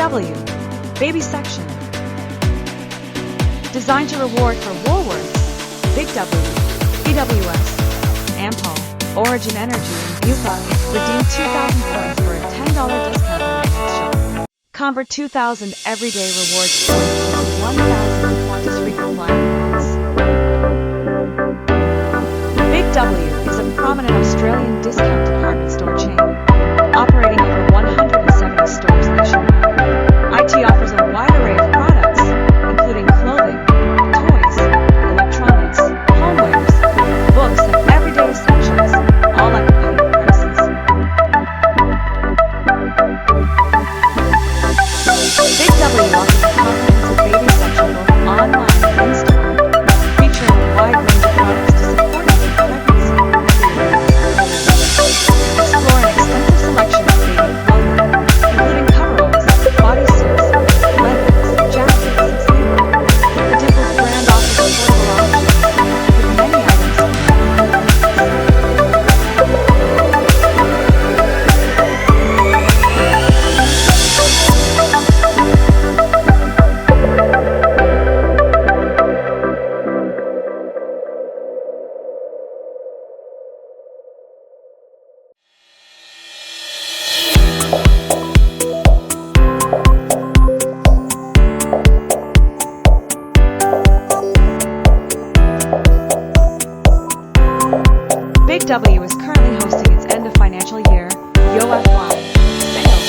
BigW, baby section. Designed to reward for Woolworths, BigW, EWS, Ampol, Origin Energy, and EOFY. Redeem 2,000 points for a $10 discount on your next shop. Convert 2,000 everyday rewards points into 1,000 Qantas frequent flyer points. BigW is a prominent Australian discount department store chain, operating over 170 stores nationwide. IT offers a wide array of products, including clothing, toys, electronics, homewares, books, and everyday essentials, all at competitive prices. BigW offers a comprehensive baby section both online and in-store, featuring a wide range of products to support you in pregnancy and delivery. Explore an extensive selection of baby clothing, including coveralls, bodysuits, leggings, jackets, and sleepwear. The Dimples brand offers affordable options, with many items at BigW is currently hosting its end of financial year EOFY sale,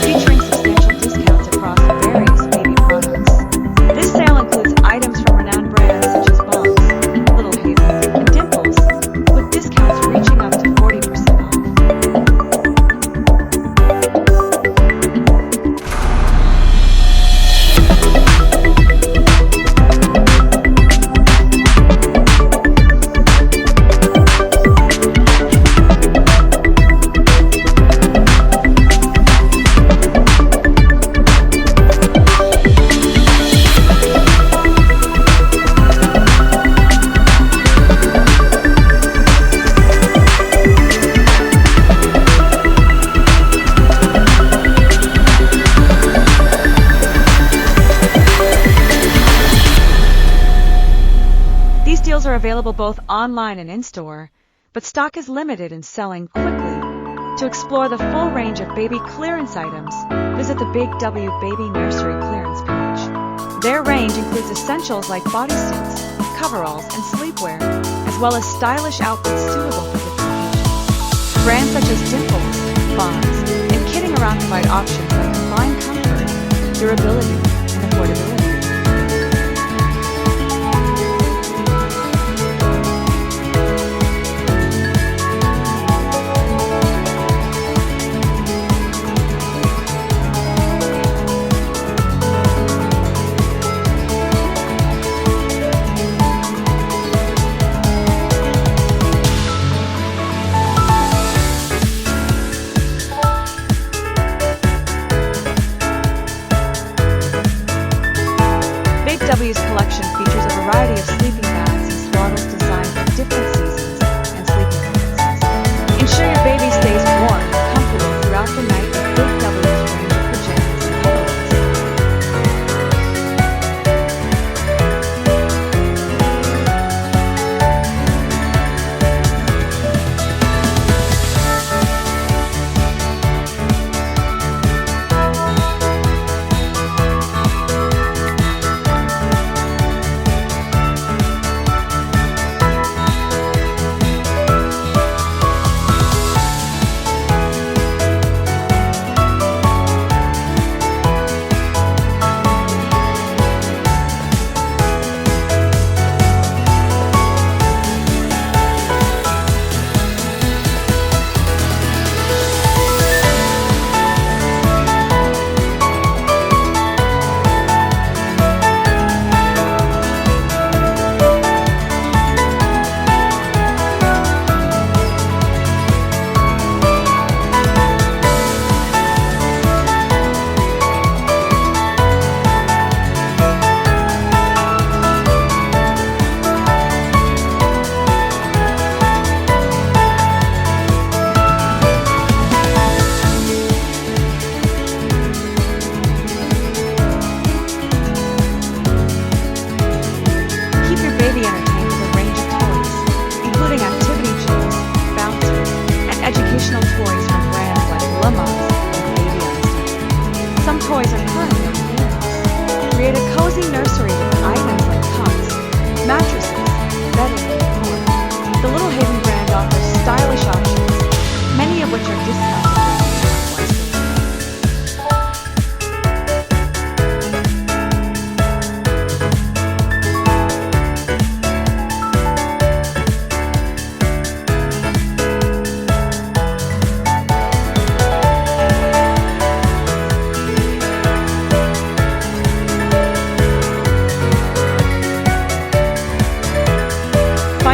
featuring substantial discounts across various baby products. This sale includes items from renowned brands such as Bob's, Little Haven, and Dimples, with discounts reaching up to 40% off. These deals are available both online and in-store, but stock is limited and selling quickly. To explore the full range of baby clearance items, visit the BigW Baby Nursery clearance page. Their range includes essentials like bodysuits, coveralls, and sleepwear, as well as stylish outfits suitable for different occasions. Brands such as Dimples, Bob's, and Kidding Around provide options that combine comfort, durability, and affordability.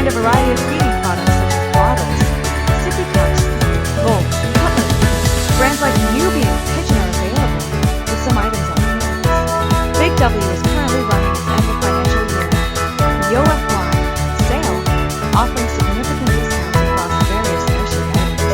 a variety of feeding products such as bottles, sippy cups, bowls, cutlery. Brands like Newbie and Kitchen are available, with some items on clearance. Big W is currently running its end of financial year EOFY sale, offering significant discounts across various nursery items.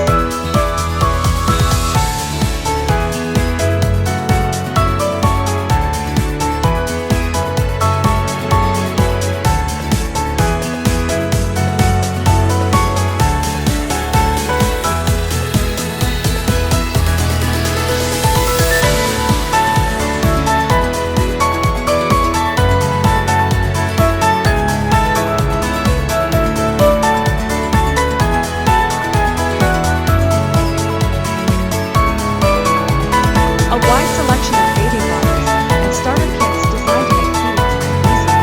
A wide selection of baby bottles and starter kits designed to make feeding time easier.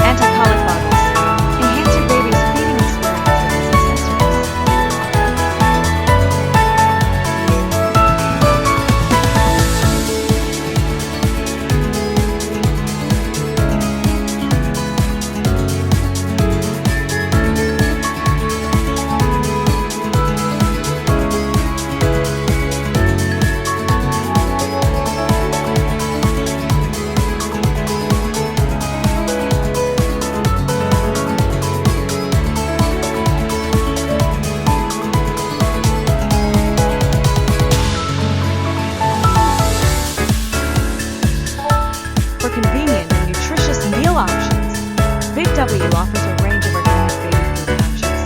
Anti-colic bottles enhance your baby's feeding experience with these accessories. For convenient and nutritious meal options, Big W offers a range of organic baby food pouches.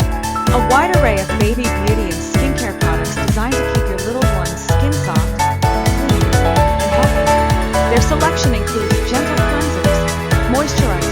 A wide array of baby beauty and skincare products designed to keep your little one's skin soft, clean, and healthy. Their selection includes gentle cleansers, moisturizers,